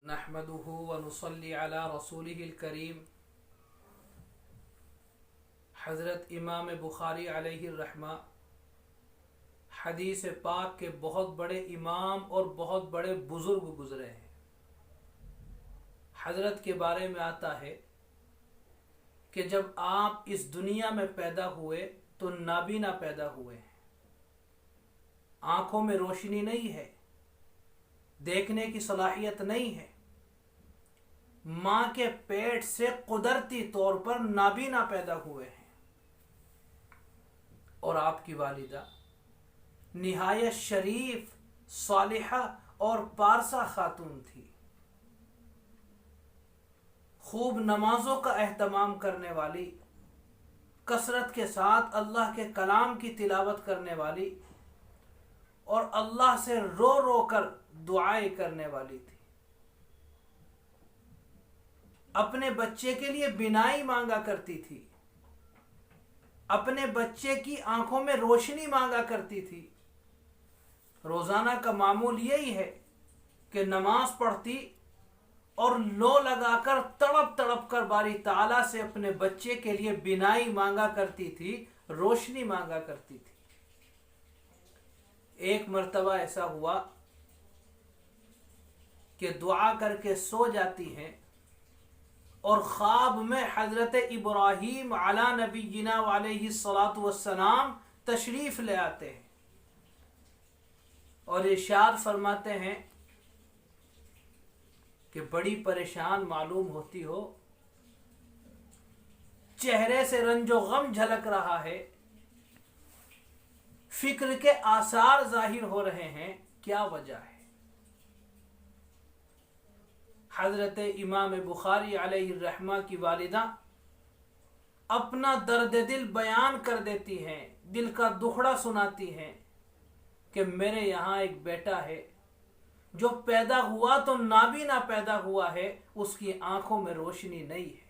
نحمده ونصلي على رسوله الكريم۔ حضرت امام بخاری علیہ الرحمہ حدیث پاک کے بہت بڑے امام اور بہت بڑے بزرگ گزرے ہیں۔ حضرت کے بارے میں آتا ہے کہ جب آپ اس دنیا میں پیدا ہوئے تو نابینا پیدا ہوئے ہیں، آنکھوں میں روشنی نہیں ہے، دیکھنے کی صلاحیت نہیں ہے، ماں کے پیٹ سے قدرتی طور پر نابینا پیدا ہوئے ہیں، اور آپ کی والدہ نہایت شریف، صالحہ اور پارسا خاتون تھی، خوب نمازوں کا اہتمام کرنے والی، کثرت کے ساتھ اللہ کے کلام کی تلاوت کرنے والی اور اللہ سے رو رو کر دعائیں کرنے والی تھی۔ اپنے بچے کے لیے بینائی مانگا کرتی تھی، اپنے بچے کی آنکھوں میں روشنی مانگا کرتی تھی۔ روزانہ کا معمول یہی ہے کہ نماز پڑھتی اور لو لگا کر تڑپ تڑپ کر باری تعالیٰ سے اپنے بچے کے لیے بینائی مانگا کرتی تھی، روشنی مانگا کرتی تھی۔ ایک مرتبہ ایسا ہوا کہ دعا کر کے سو جاتی ہیں اور خواب میں حضرت ابراہیم علی نبینا علیہ الصلاۃ والسلام تشریف لے آتے ہیں اور ارشاد فرماتے ہیں کہ بڑی پریشان معلوم ہوتی ہو، چہرے سے رنج و غم جھلک رہا ہے، فکر کے آثار ظاہر ہو رہے ہیں، کیا وجہ ہے؟ حضرت امام بخاری علیہ الرحمہ کی والدہ اپنا درد دل بیان کر دیتی ہیں، دل کا دکھڑا سناتی ہیں کہ میرے یہاں ایک بیٹا ہے جو پیدا ہوا تو نابینا پیدا ہوا ہے، اس کی آنکھوں میں روشنی نہیں ہے۔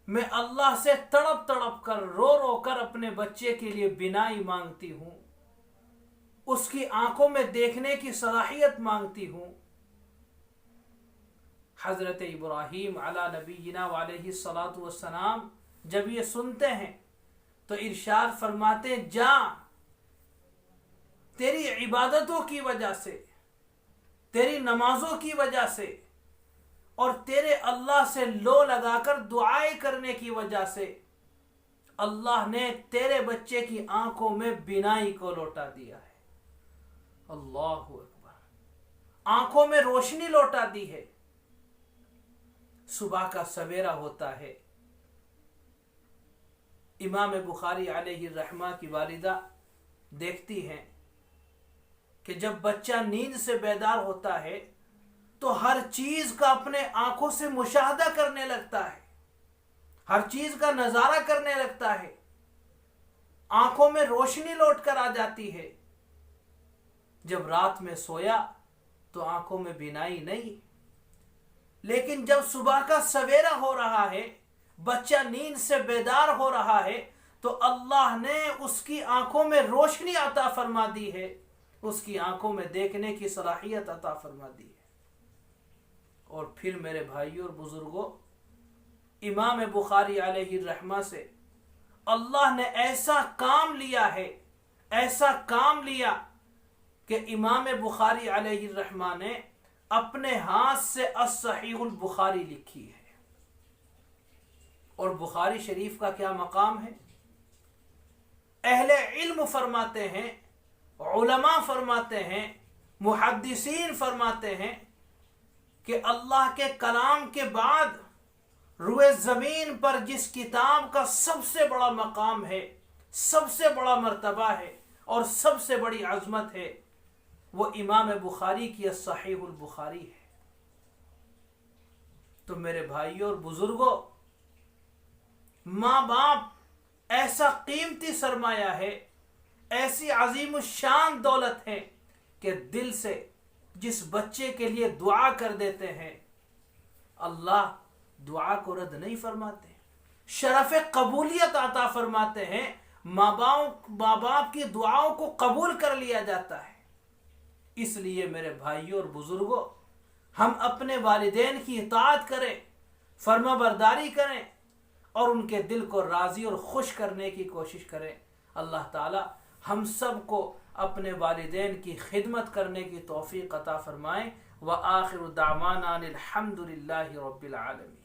میں اللہ سے تڑپ تڑپ کر رو رو کر اپنے بچے کے لیے بینائی مانگتی ہوں، اس کی آنکھوں میں دیکھنے کی صلاحیت مانگتی ہوں۔ حضرت ابراہیم علی نبینا علیہ الصلاۃ والسلام جب یہ سنتے ہیں تو ارشاد فرماتے ہیں، جا، تیری عبادتوں کی وجہ سے، تیری نمازوں کی وجہ سے اور تیرے اللہ سے لو لگا کر دعائیں کرنے کی وجہ سے اللہ نے تیرے بچے کی آنکھوں میں بینائی کو لوٹا دیا ہے۔ اللہ اکبر، آنکھوں میں روشنی لوٹا دی ہے۔ صبح کا سویرا ہوتا ہے، امام بخاری علیہ الرحمہ کی والدہ دیکھتی ہیں کہ جب بچہ نیند سے بیدار ہوتا ہے تو ہر چیز کا اپنے آنکھوں سے مشاہدہ کرنے لگتا ہے، ہر چیز کا نظارہ کرنے لگتا ہے، آنکھوں میں روشنی لوٹ کر آ جاتی ہے۔ جب رات میں سویا تو آنکھوں میں بینائی نہیں، لیکن جب صبح کا سویرا ہو رہا ہے، بچہ نیند سے بیدار ہو رہا ہے تو اللہ نے اس کی آنکھوں میں روشنی عطا فرما دی ہے، اس کی آنکھوں میں دیکھنے کی صلاحیت عطا فرما دی ہے۔ اور پھر میرے بھائیوں اور بزرگوں، امام بخاری علیہ الرحمہ سے اللہ نے ایسا کام لیا ہے، ایسا کام لیا کہ امام بخاری علیہ الرحمہ نے اپنے ہاتھ سے الصحیح البخاری لکھی ہے۔ اور بخاری شریف کا کیا مقام ہے؟ اہل علم فرماتے ہیں، علماء فرماتے ہیں، محدثین فرماتے ہیں کہ اللہ کے کلام کے بعد روئے زمین پر جس کتاب کا سب سے بڑا مقام ہے، سب سے بڑا مرتبہ ہے اور سب سے بڑی عظمت ہے، وہ امام بخاری کی صحیح البخاری ہے۔ تو میرے بھائیوں اور بزرگوں، ماں باپ ایسا قیمتی سرمایہ ہے، ایسی عظیم الشان دولت ہے کہ دل سے جس بچے کے لیے دعا کر دیتے ہیں، اللہ دعا کو رد نہیں فرماتے، شرف قبولیت عطا فرماتے ہیں، ماں باپ کی دعاؤں کو قبول کر لیا جاتا ہے۔ اس لیے میرے بھائیوں اور بزرگوں، ہم اپنے والدین کی اطاعت کریں، فرما برداری کریں اور ان کے دل کو راضی اور خوش کرنے کی کوشش کریں۔ اللہ تعالی ہم سب کو اپنے والدین کی خدمت کرنے کی توفیق عطا فرمائیں۔ وآخر دعوانا الحمد للہ رب العالمین۔